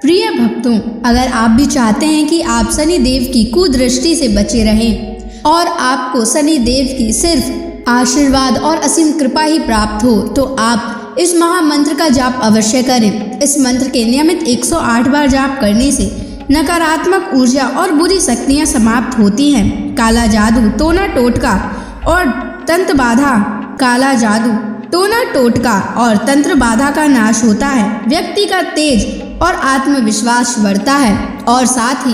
प्रिय भक्तों, अगर आप भी चाहते हैं कि आप शनि देव की कुदृष्टि से बचे रहें और आपको शनि देव की सिर्फ आशीर्वाद और असीम कृपा ही प्राप्त हो, तो आप इस महामंत्र का जाप अवश्य करें। इस मंत्र के नियमित 108 बार जाप करने से नकारात्मक ऊर्जा और बुरी शक्तियां समाप्त होती हैं। काला जादू, टोना टोटका और तंत्र बाधा, काला जादू, टोना टोटका और तंत्र बाधा का नाश होता है। व्यक्ति का तेज और आत्मविश्वास बढ़ता है और साथ ही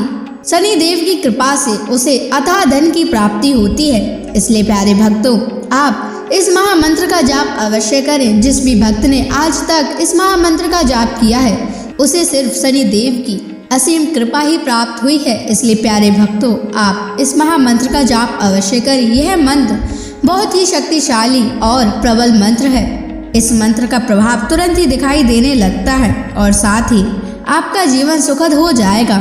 शनि देव की कृपा से उसे अथाह धन की प्राप्ति होती है। इसलिए प्यारे भक्तों, आप इस महामंत्र का जाप अवश्य करें। जिस भी भक्त ने आज तक इस महामंत्र का जाप किया है, उसे सिर्फ शनि देव की असीम कृपा ही प्राप्त हुई है। इसलिए प्यारे भक्तों, आप इस महामंत्र का जाप अवश्य करें। यह मंत्र बहुत ही शक्तिशाली और प्रबल मंत्र है। इस मंत्र का प्रभाव तुरंत ही दिखाई देने लगता है और साथ ही आपका जीवन सुखद हो जाएगा।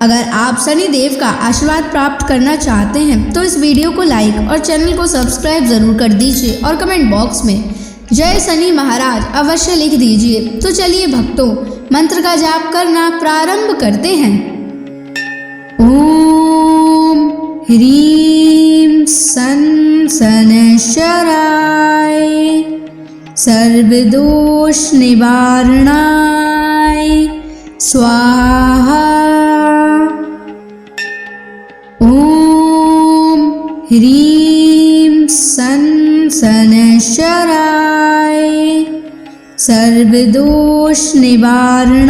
अगर आप शनि देव का आशीर्वाद प्राप्त करना चाहते हैं तो इस वीडियो को लाइक और चैनल को सब्सक्राइब जरूर कर दीजिए और कमेंट बॉक्स में जय शनि महाराज अवश्य लिख दीजिए। तो चलिए भक्तों, मंत्र का जाप करना प्रारंभ करते हैं। ओम ह्रीं सन शनैश्चराय सर्वदोष निवारणाय स्वाहा। ओम ह्रीं सन शनैश्चराय सर्वदोष निवारणाय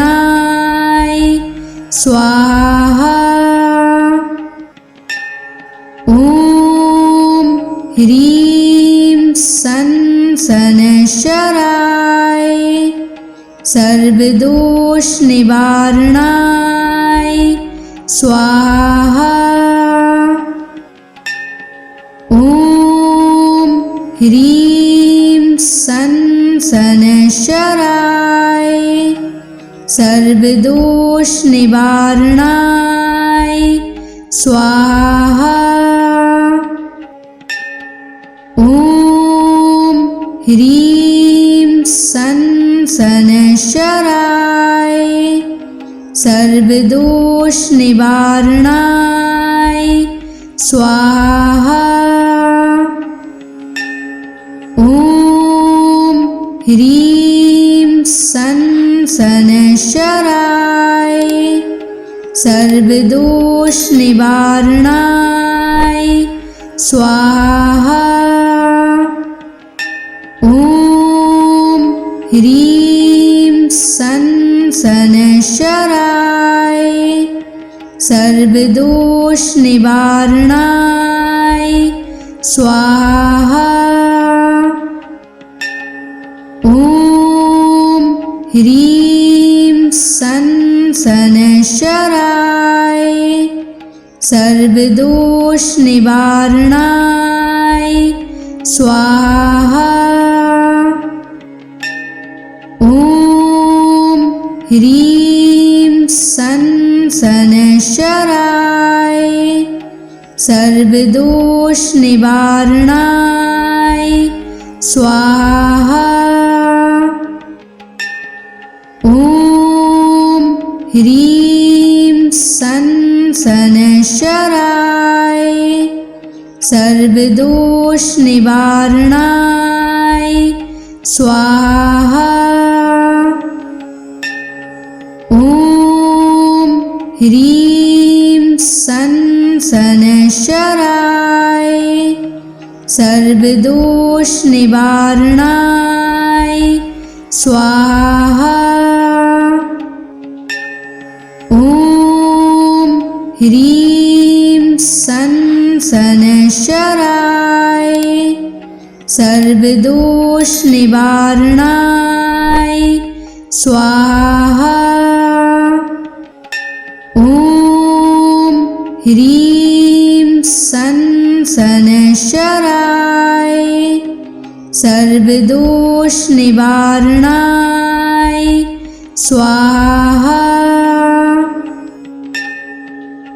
स्वाहा। ओम ह्रीं सन शनैश्चराय सर्वदोष निवारणाय स्वाहा। ओम ह्रीं सन शनैश्चराय सर्वदोष निवारणाय स्वाहा। ओम ह्रीं सन शनैश्चराय सर्वदोष निवारणाय स्वाहा। ओम ह्रीं सन शनैश्चराय सर्वदोष निवारणाय स्वाहा। ओम ह्रीं सन शनैश्चराय सर्वदोष निवारणाय स्वाहा। ओम ह्रीं सन शनैश्चराय सर्वदोष निवारणाय स्वाहा। ओम ह्रीं सन शनैश्चराय सर्वदोष निवारणाय स्वाहा। ओम ह्रीं सन शनैश्चराय सर्वदोष निवारणाय स्वाहा। ओम ह्रीं सन शनैश्चराय सर्वदोष निवारणाय स्वाहा। ओम ह्रीं सन शनैश्चराय सर्वदोष निवारणाय स्वाहा। ओम ह्रीं सन शनैश्चराय सर्वदोष निवारणाय स्वाहा।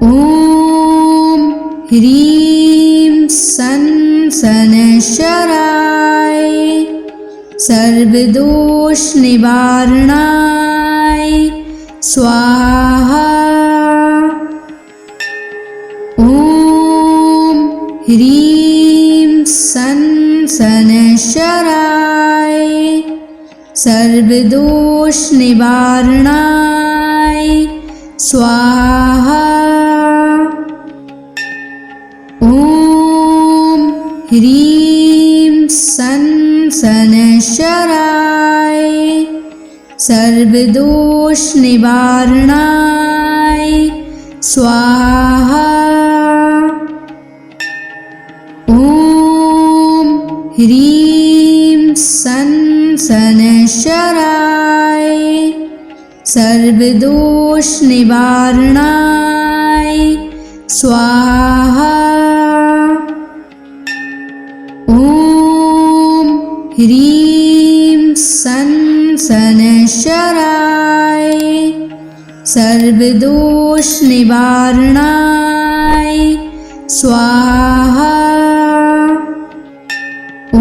ओम ह्रीं सन शनैश्चराय सर्वदोष निवारणाय स्वाहा। ॐ ह्रीं सन् शनैश्चराय सर्वदोषनिवारणाय स्वाहा। ॐ ह्रीं सन् शनैश्चराय सर्वदोषनिवारणाय स्वाहा। ॐ ह्रीं सन् शनैश्चराय सर्वदोषनिवारणाय स्वाहा। ॐ ह्रीं सन् शनैश्चराय सर्वदोषनिवारणाय स्वाहा। ॐ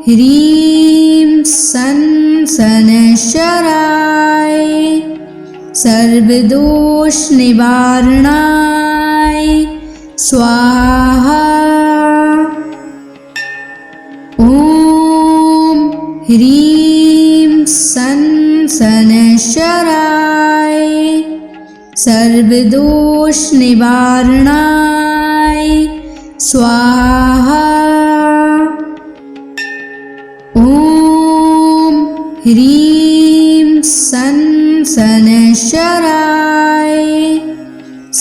ह्रीं सन् शनैश्चराय सर्वदोषनिवारणाय स्वाहा। ॐ ह्रीं सन् शनैश्चराय सर्वदोषनिवारणाय स्वाहा। ॐ ह्रीं सन् शनैश्चराय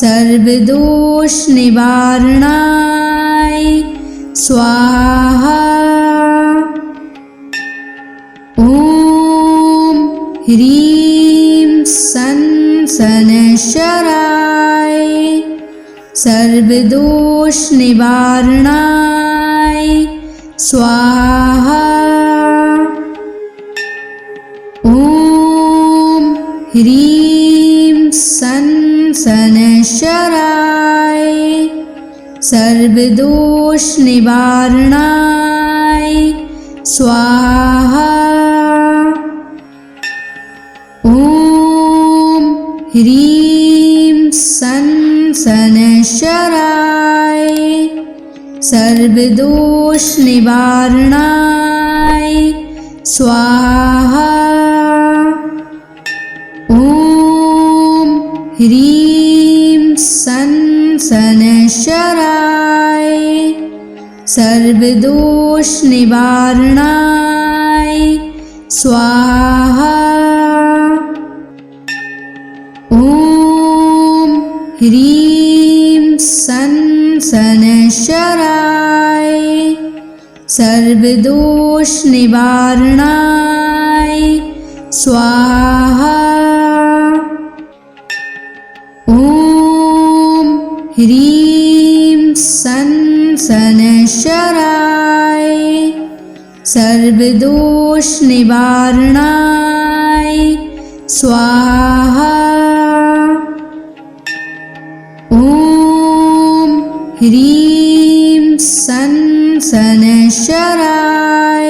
सर्वदोषनिवारणाय स्वाहा। ॐ ह्रीं सन् शनैश्चराय सर्वदोषनिवारणाय स्वाहा। ॐ ह्रीं सन् शनैश्चराय सर्वदोषनिवारणाय स्वाहा। ॐ ह्रीं सन् शनैश्चराय सर्वदोषनिवारणाय स्वाहा। ॐ ह्रीं सन् शनैश्चराय सर्वदोषनिवारणाय स्वाहा। ॐ ह्रीं सन् शनैश्चराय सर्वदोषनिवारणाय स्वाहा। ॐ ह्रीं सन् शनैश्चराय सर्वदोषनिवारणाय स्वाहा। ॐ ह्रीं सन् शनैश्चराय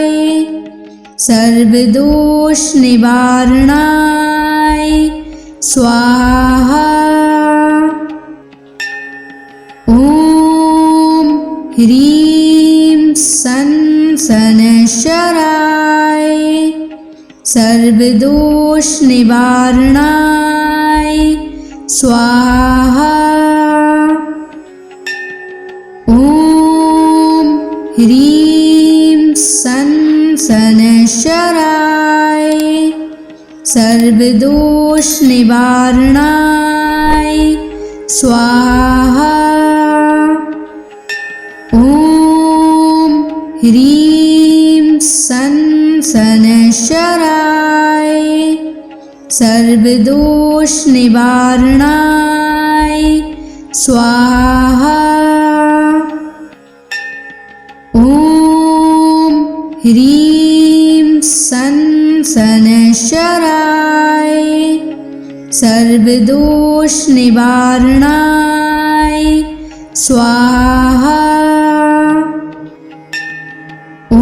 सर्वदोषनिवारणाय स्वाहा। ॐ ह्रीं सन् शनैश्चराय सर्वदोषनिवारणाय स्वाहा। ॐ ह्रीं सन् शनैश्चराय सर्वदोषनिवारणाय स्वाहा। ॐ ह्रीं सन् शनैश्चराय सर्वदोषनिवारणाय स्वाहा। ॐ ह्रीं सन् शनैश्चराय सर्वदोषनिवारणाय स्वाहा। ॐ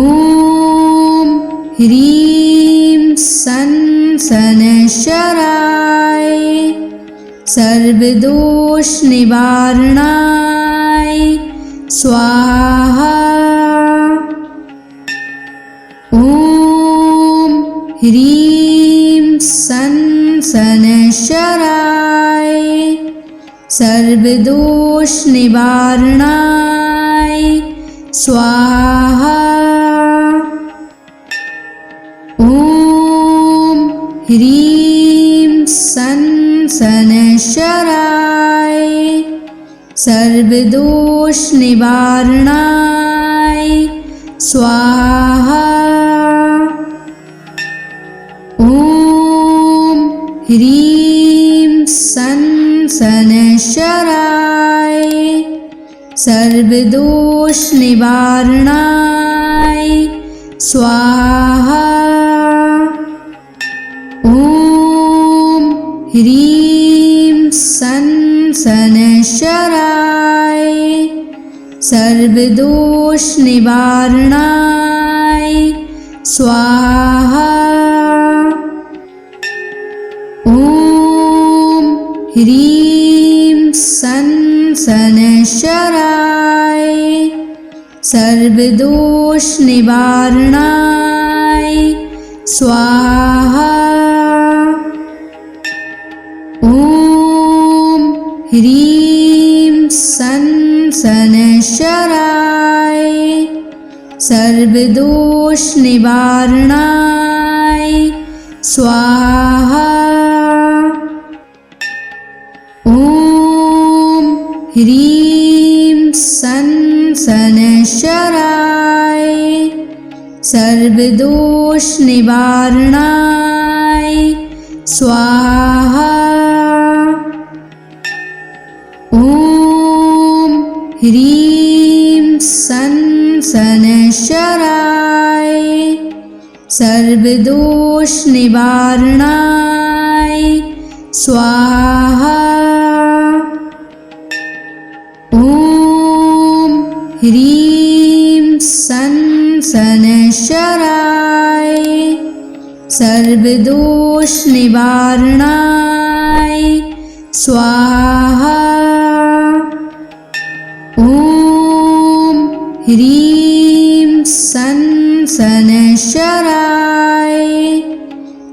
ह्रीं सन् सनशराय सर्वदोष निवारणाय स्वाहा। ॐ ह्रीं सनशराय सर्वदोष निवारणाय स्वाहा। ॐ ह्रीं सनशराय सर्वदोष निवारणाय स्वाहा। ॐ ह्रीं सनशराय सर्वदोष निवारणाय स्वाहा। ॐ ह्रीं सनशराय सर्वदोष निवारणाय स्वाहा। ॐ ह्रीं सनशराय सर्वदोष निवारणाय स्वाहा। ॐ ह्रीं सनशराय सर्वदोष निवारणाय स्वाहा। ॐ ह्रीं सनशराय सर्वदोष निवारणाय स्वाहा। ॐ ह्रीं सनशराय सर्वदोष निवारणाय स्वाहा। ॐ ह्रीं सनशराय सर्वदोष निवारणाय स्वाहा। ॐ ह्रीं सनशराय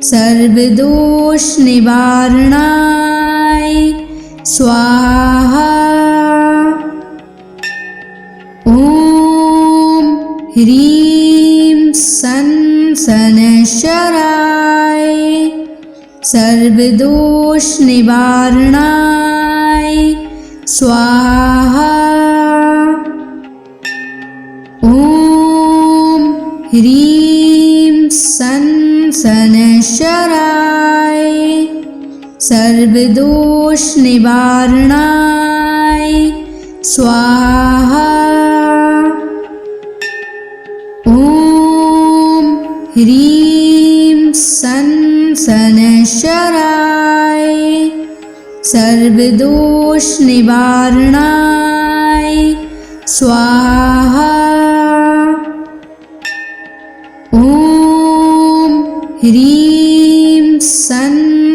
सर्वदोष निवारणाय स्वाहा। ॐ ह्रीं सनशराय सर्वदोष निवारणाय स्वाहा। ॐ ह्रीं सनशराय सर्वदोष निवारणाय स्वाहा। ॐ ह्रीं सनशराय सर्वदोष निवारणाय स्वाहा। ॐ ह्रीं सनशराय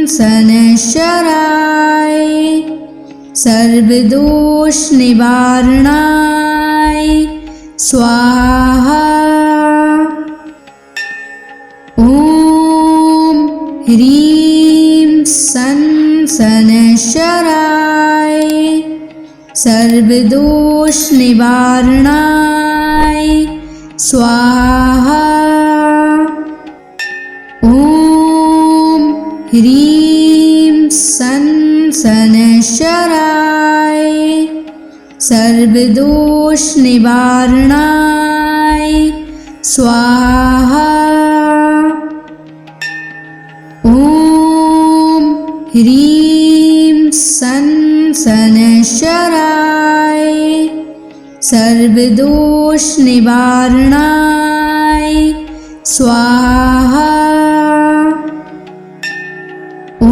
सर्वदोष निवारणाय स्वाहा। ॐ ह्रीं सनशराय सर्वदोष निवारणाय स्वाहा। ॐ ह्रीं सनशराय सर्वदोष निवारणाय स्वाहा। ॐ ह्रीं सनशराय सर्वदोष निवारणाय स्वाहा। ॐ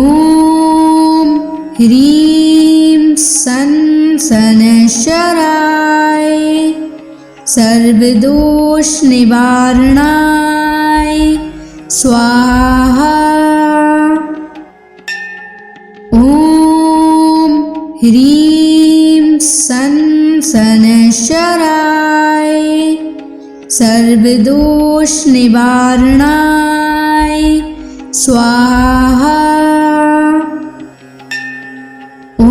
ह्रीं सनशराय सर्वदोष निवारणाय स्वाहा। ह्रीं सन शनैश्चराय सर्वदोष निवारणाय स्वाहा। ॐ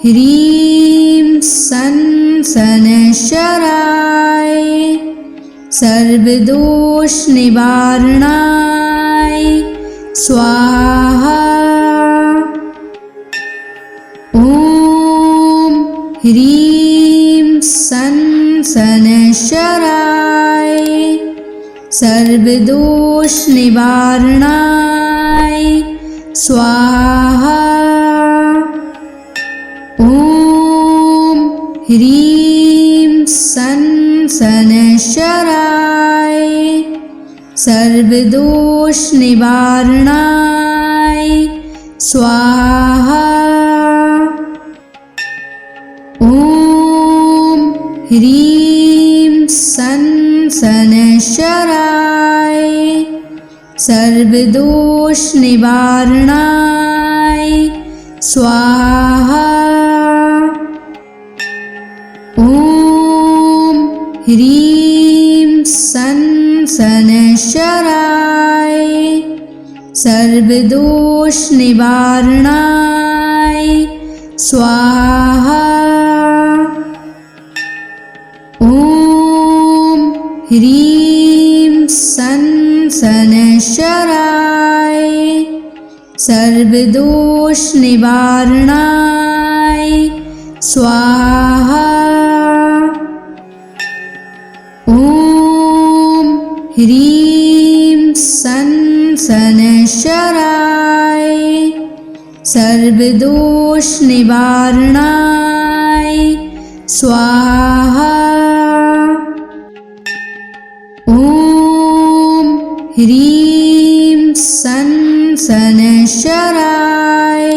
ह्रीं सन शनैश्चराय सर्वदोष निवारणाय स्वाहा। ॐ ह्रीं सन शनैश्चराय सर्वदोष निवारणाय स्वाहा। ॐ ह्रीं सन शनैश्चराय सर्वदोष निवारणाय स्वाहा। ॐ ह्रीं सन शनैश्चराय सर्वदोष निवारणाय स्वाहा। ॐ ह्रीं सन शनैश्चराय सर्वदोष निवारणाय स्वाहा। ॐ ह्रीं सन शनैश्चराय सर्वदोष निवारणाय स्वाहा। ॐ ह्रीं सन शनैश्चराय सर्वदोष निवारणाय स्वाहा। ॐ ह्रीं सन शनैश्चराय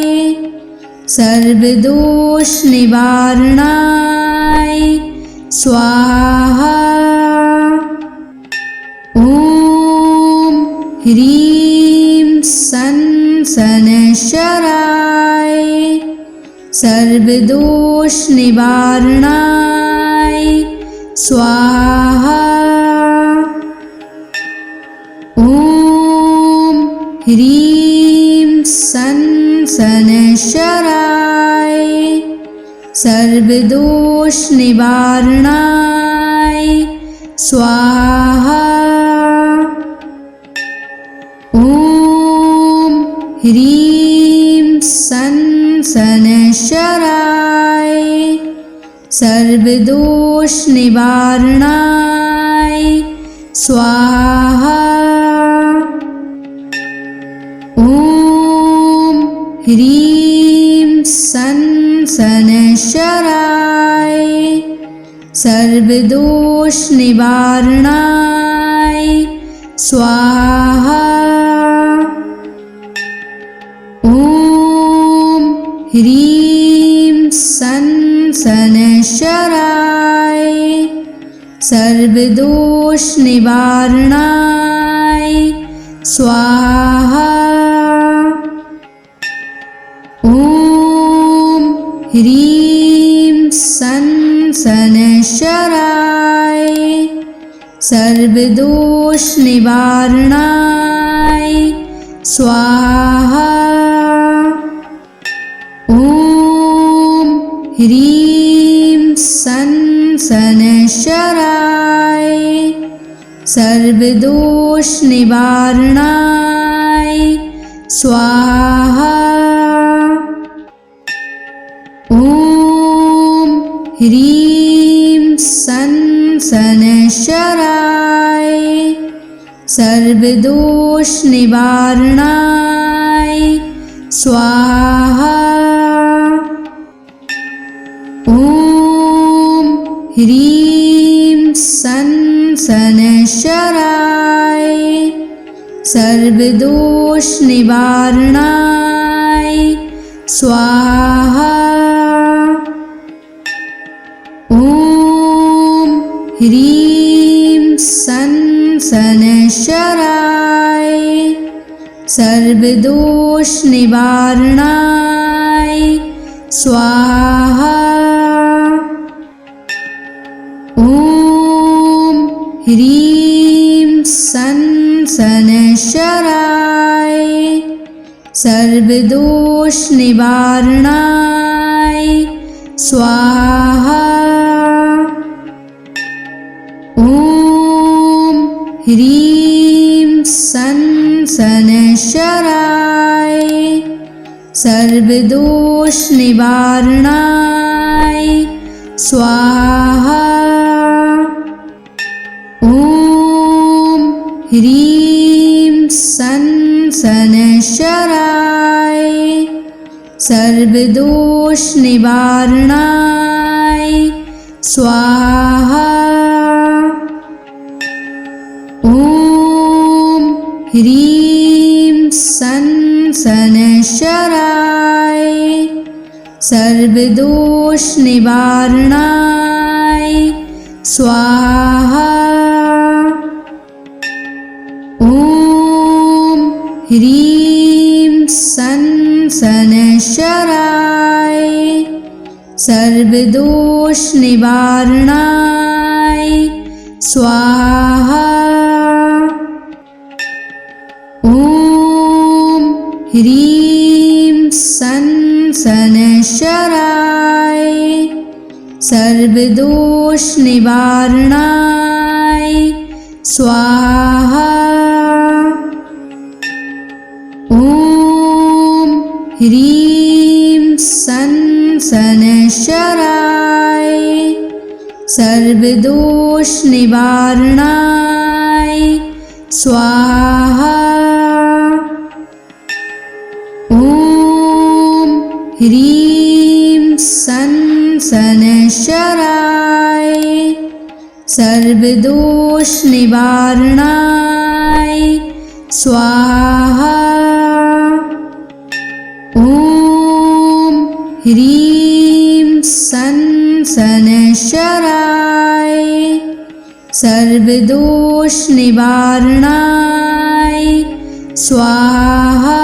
सर्वदोष निवारणाय स्वाहा। ॐ ह्रीं सन शनैश्चराय सर्वदोष निवारणाय स्वाहा। ॐ ह्रीं सन शनैश्चराय सर्वदोष निवारणाय स्वाहा। ॐ ह्रीं सन शनैश्चराय सर्वदोष निवारणाय स्वाहा। ॐ ह्रीं सन शनैश्चराय सर्वदोष निवारणाय स्वाहा। ॐ ह्रीं सन शनैश्चराय सर्वदोष निवारणाय स्वाहा। ॐ ह्रीं सन शनैश्चराय सर्वदोष निवारणाय स्वाहा। ॐ ह्रीं सन शनैश्चराय सर्वदोष निवारणाय स्वाहा। ॐ ह्रीं सन शनैश्चराय सर्वदोष निवारणाय स्वाहा। ॐ ह्रीं सन शनैश्चराय सर्वदोष निवारणाय स्वाहा। ॐ ह्रीं सन शनैश्चराय सर्वदोष निवारणाय स्वाहा। ॐ ह्रीं सन् शनैश्चराय सर्वदोषनिवारणाय स्वाहा। ॐ ह्रीं सन् शनैश्चराय सर्वदोषनिवारणाय स्वाहा। ॐ ह्रीं सन् शनैश्चराय सर्वदोषनिवारणाय स्वाहा। ॐ ह्रीं सन् शनैश्चराय सर्वदोषनिवारणाय स्वाहा। ॐ ह्रीं सन् शनैश्चराय सर्वदोषनिवारणाय स्वाहा। ॐ ह्रीं सन् शनैश्चराय सर्वदोषनिवारणाय स्वाहा। ॐ ह्रीं सन् शनैश्चराय सर्वदोषनिवारणाय स्वाहा। ॐ ह्रीं सन् शनैश्चराय सर्वदोषनिवारणाय स्वाहा। ॐ ह्रीं सन् शनैश्चराय सर्वदोषनिवारणाय स्वाहा।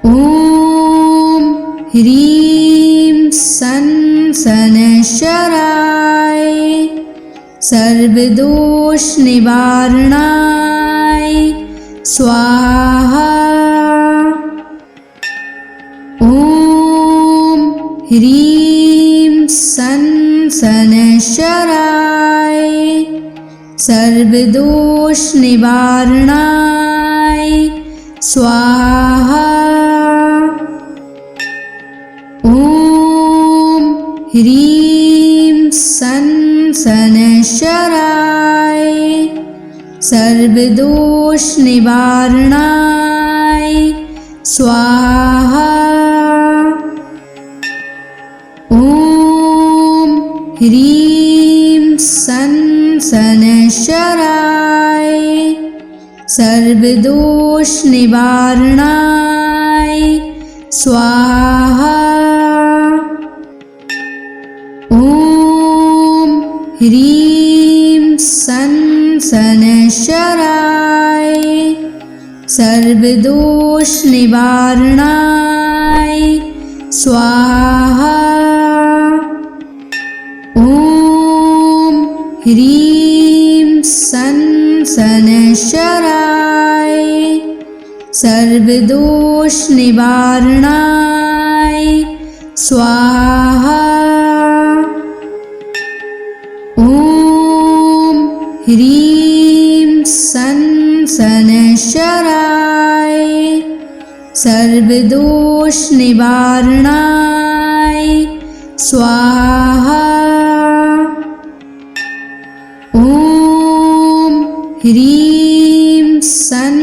ॐ ह्रीं सन् शनैश्चराय सर्वदोषनिवारणाय स्वाहा। ॐ ह्रीं सन् शनैश्चराय सर्वदोषनिवारणाय स्वाहा। ॐ ह्रीं सन् शनैश्चराय सर्वदोषनिवारणाय स्वाहा। ॐ ह्रीं सन् शनैश्चराय सर्वदोषनिवारणाय स्वाहा। ॐ ह्रीं सन् शनैश्चराय सर्वदोषनिवारणाय स्वाहा। ॐ ह्रीं सन् शनैश्चराय सर्वदोषनिवारणाय स्वाहा। ॐ ह्रीं सन् शनैश्चराय सर्वदोषनिवारणाय स्वाहा। ॐ ह्रीं सन्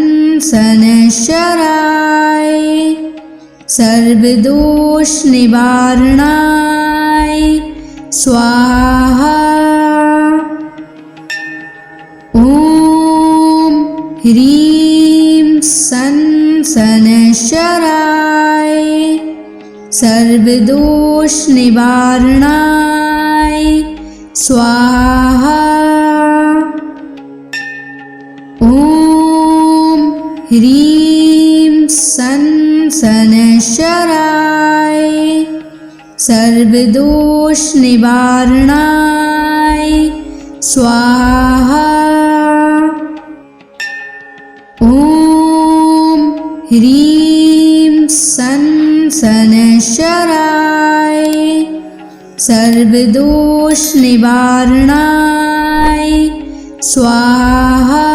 शनैश्चराय सर्वदोषनिवारणाय स्वाहा। ॐ ह्रीं सन् शनैश्चराय सर्वदोषनिवारणाय स्वाहा। ॐ ह्रीं सन् शनैश्चराय सर्वदोष निवारणाय स्वाहा। ॐ ह्रीं सं शनैश्चराय सर्वदोष निवारणाय स्वाहा।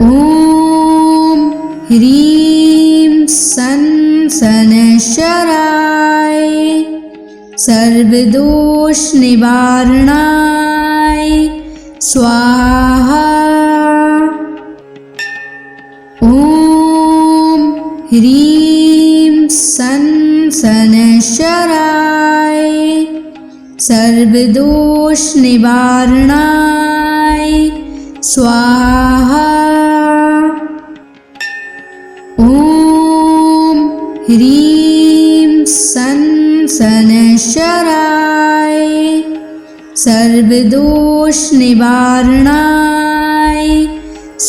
ॐ ह्रीं सं शनैश्चराय सर्वदोष निवारणाय स्वाहा। ॐ ह्रीं सं शनैश्चराय सर्वदोष निवारणाय स्वाहा। ॐ ह्रीं सं शनैश्चराय सर्वदोष निवारणाय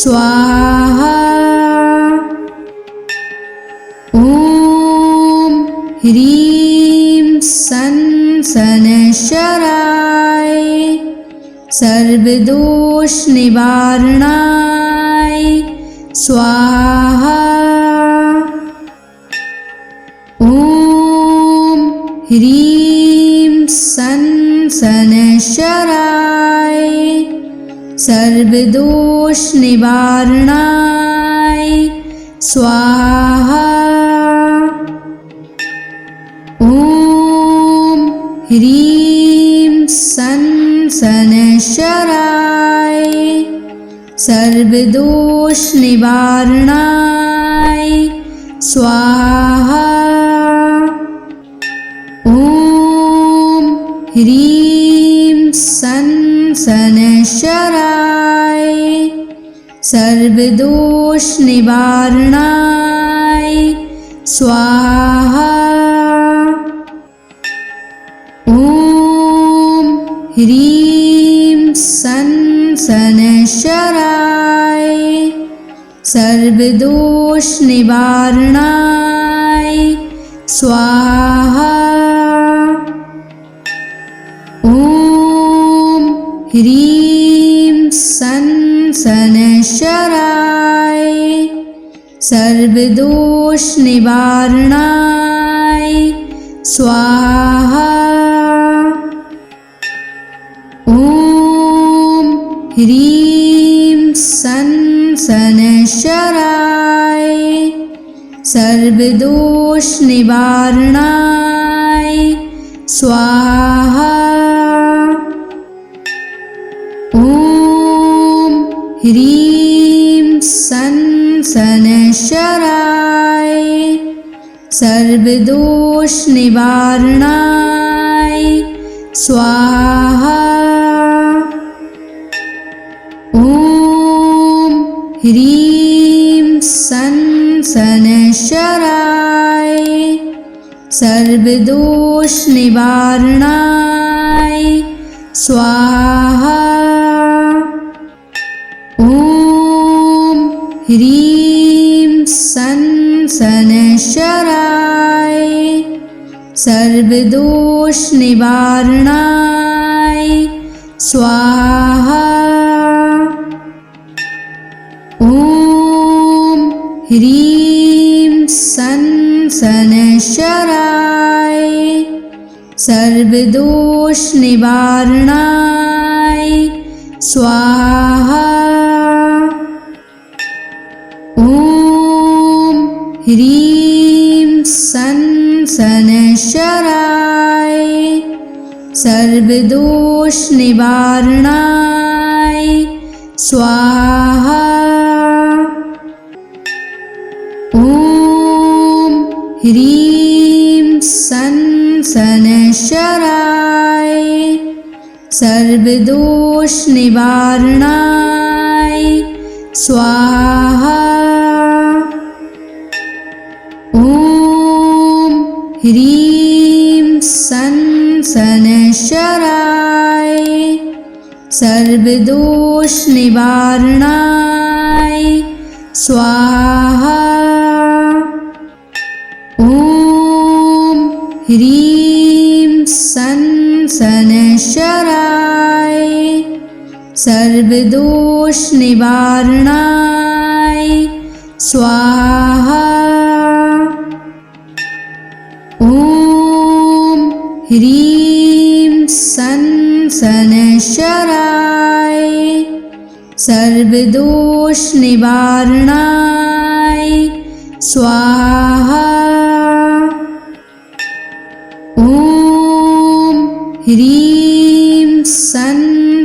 स्वाहा। ॐ ह्रीं सं शनैश्चराय सर्वदोष निवारणाय स्वाहा। ॐ ह्रीं सं शनैश्चराय सर्वदोष निवारणाय स्वाहा। ॐ ह्रीं सं शनैश्चराय सर्वदोष निवारणाय स्वाहा। ॐ ह्रीं सं शनैश्चराय सर्वदोष निवारणाय स्वाहा। ॐ ह्रीं सं शनैश्चराय सर्वदोष निवारणाय स्वाहा। ॐ ह्रीं सं शनैश्चराय सर्वदोष निवारणाय स्वाहा। ॐ ह्रीं सं शनैश्चराय सर्वदोष निवारणाय स्वाहा। ॐ ह्रीं सं शनैश्चराय सर्वदोष निवारणाय स्वाहा। ॐ ह्रीं सं शनैश्चराय सर्वदोष निवारणाय स्वाहा। ॐ ह्रीं सं शनैश्चराय सर्वदोष निवारणाय स्वाहा। ॐ ह्रीं सं शनैश्चराय सर्वदोष निवारणाय स्वाहा। ॐ ह्रीं सं शनैश्चराय सर्वदोष निवारणाय स्वाहा। ॐ ह्रीं सं शनैश्चराय सर्वदोष निवारणाय स्वाहा। ॐ ह्रीं सं शनैश्चराय सर्वदोष निवारणाय स्वाहा। ॐ ह्रीं सन शनैश्चराय सर्वदोष निवारणाय स्वाहा। ॐ ह्रीं सन शनैश्चराय सर्वदोष निवारणाय स्वाहा। ॐ ह्रीं सन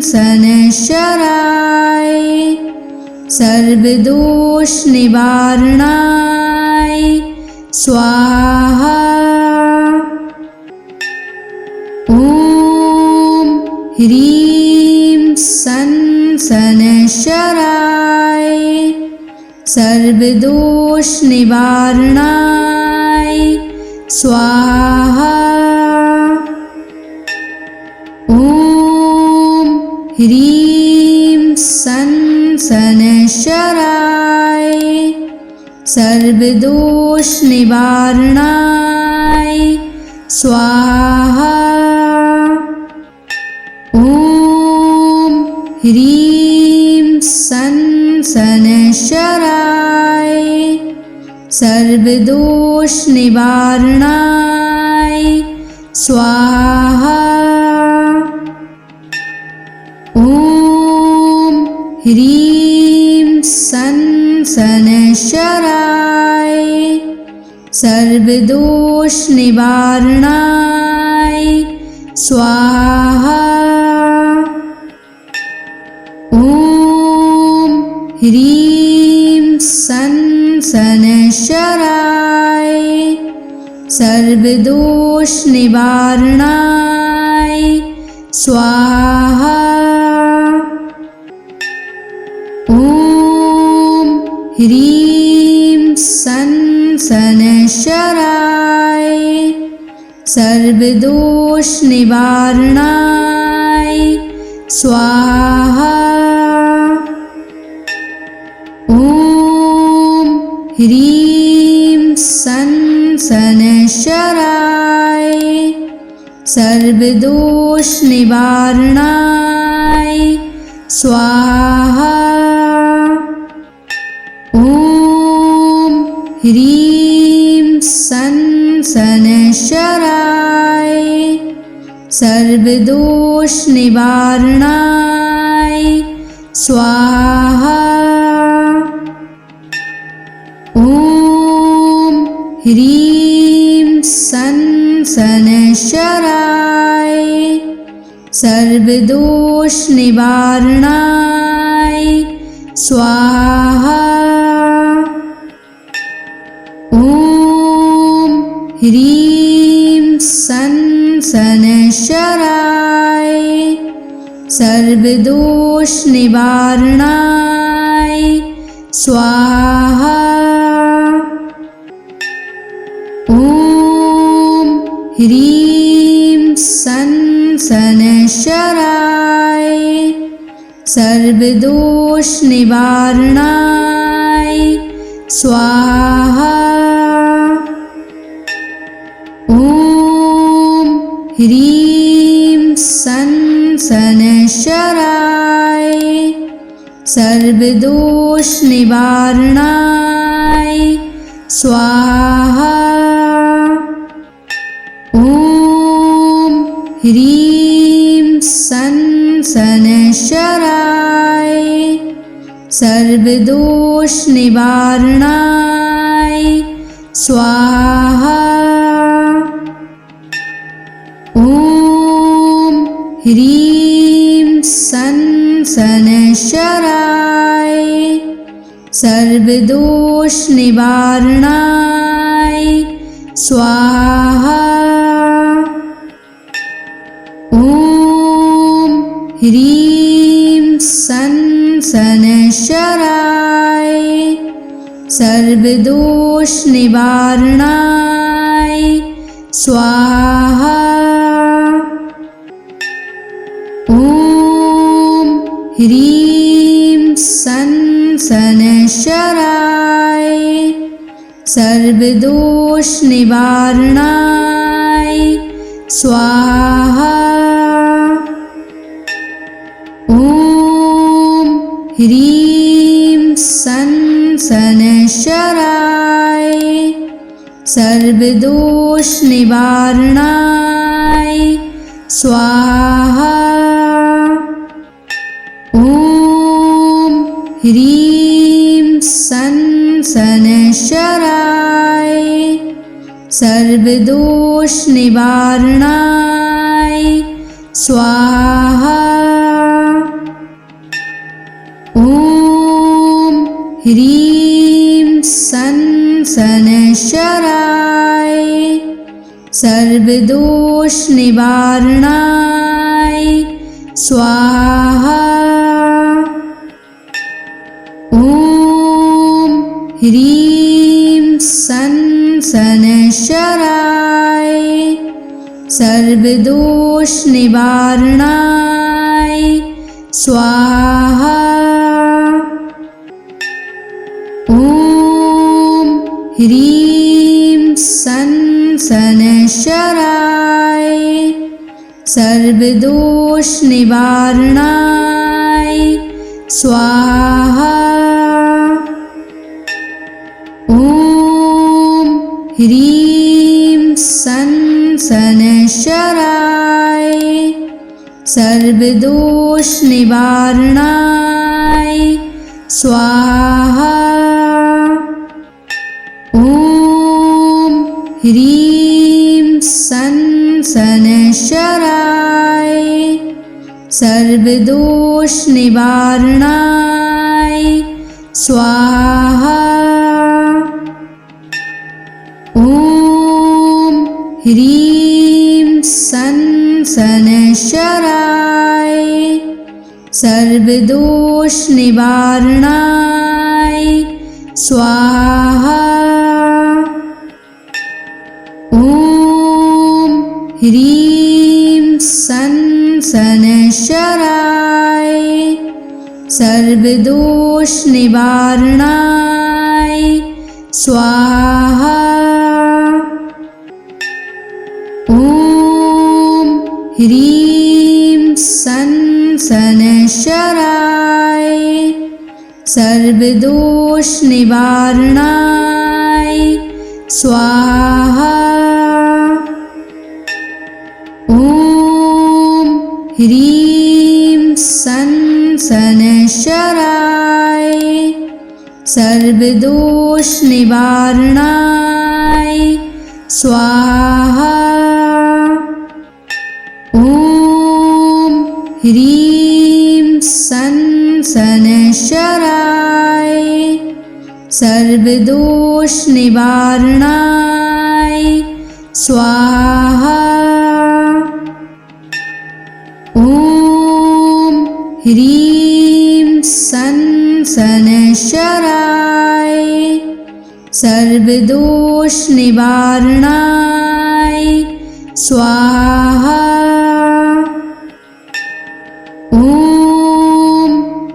शनैश्चराय सर्वदोष निवारणाय स्वाहा। ॐ ह्रीं सन शनैश्चराय सर्वदोष निवारणाय स्वाहा। ॐ ह्रीं सन शनैश्चराय सर्वदोष निवारणाय स्वाहा। ॐ ह्रीं सन शनैश्चराय सर्वदोष निवारणाय स्वाहा। ॐ ह्रीं सन शनैश्चराय सर्वदोष निवारणाय स्वाहा। ॐ ह्रीं सन शनैश्चराय सर्वदोष निवारणाय स्वाहा। ॐ ह्रीं सन शनैश्चराय सर्वदोष निवारणाय स्वाहा। ॐ ह्रीं सन शनैश्चराय सर्वदोष निवारणाय स्वाहा। ॐ ह्रीं सन शनैश्चराय सर्वदोष निवारणाय स्वाहा। ॐ ह्रीं सन शनैश्चराय सर्वदोष निवारणाय स्वाहा। ॐ ह्रीं सन शनैश्चराय सर्वदोष निवारणाय स्वाहा। ॐ ह्रीं सन शनैश्चराय सर्वदोष निवारणाय स्वाहा। ॐ ह्रीं सन शनैश्चराय सर्वदोष निवारणाय स्वाहा। ॐ ह्रीं सन शनैश्चराय सर्वदोष निवारणाय स्वाहा। ॐ ह्रीं सन शनैश्चराय सर्वदोष निवारणाय स्वाहा। ॐ ह्रीं सन शनैश्चराय सर्वदोष निवारणाय स्वाहा। ॐ ह्रीं सन शनैश्चराय सर्वदोष निवारणाय स्वाहा। ॐ ह्रीं सन् शनैश्चराय सर्वदोषनिवारणाय स्वाहा। ॐ ह्रीं सन् शनैश्चराय सर्वदोषनिवारणाय स्वाहा। ॐ ह्रीं सन् शनैश्चराय सर्वदोषनिवारणाय स्वाहा। ॐ ह्रीं सन् शनैश्चराय सर्वदोषनिवारणाय स्वाहा। ॐ ह्रीं सन् शनैश्चराय सर्वदोषनिवारणाय स्वाहा। ॐ ह्रीं सन् शनैश्चराय सर्वदोषनिवारणाय स्वाहा। ॐ ह्रीं सन् शनैश्चराय सर्वदोषनिवारणाय स्वाहा। ॐ ह्रीं सन् शनैश्चराय सर्वदोषनिवारणाय स्वाहा। ॐ ह्रीं सन् शनैश्चराय सर्वदोषनिवारणाय स्वाहा। ॐ ह्रीं सन् शनैश्चराय सर्वदोषनिवारणाय स्वाहा। ॐ ह्रीं सन् शनैश्चराय सर्वदोषनिवारणाय स्वाहा। ॐ ह्रीं सन् शनैश्चराय सर्वदोषनिवारणाय स्वाहा। ॐ ह्रीं सन् शनैश्चराय सर्वदोषनिवारणाय स्वाहा। ॐ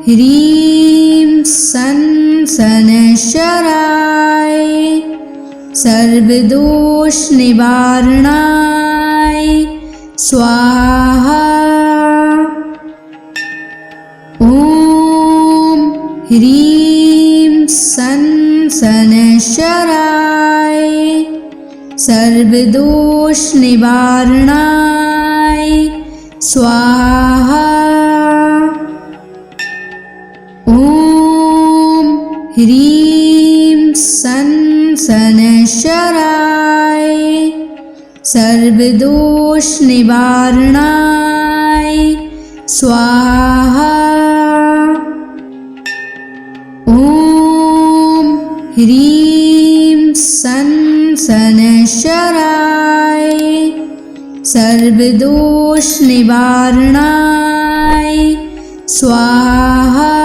ह्रीं सन् शनैश्चराय सर्वदोषनिवारणाय स्वाहा। ॐ ह्रीं सन् शनैश्चराय सर्वदोषनिवारणाय स्वाहा। ॐ ह्रीं सन् शनैश्चराय सर्वदोषनिवारणाय स्वाहा। ॐ ह्रीं सन् शनैश्चराय सर्वदोषनिवारणाय स्वाहा।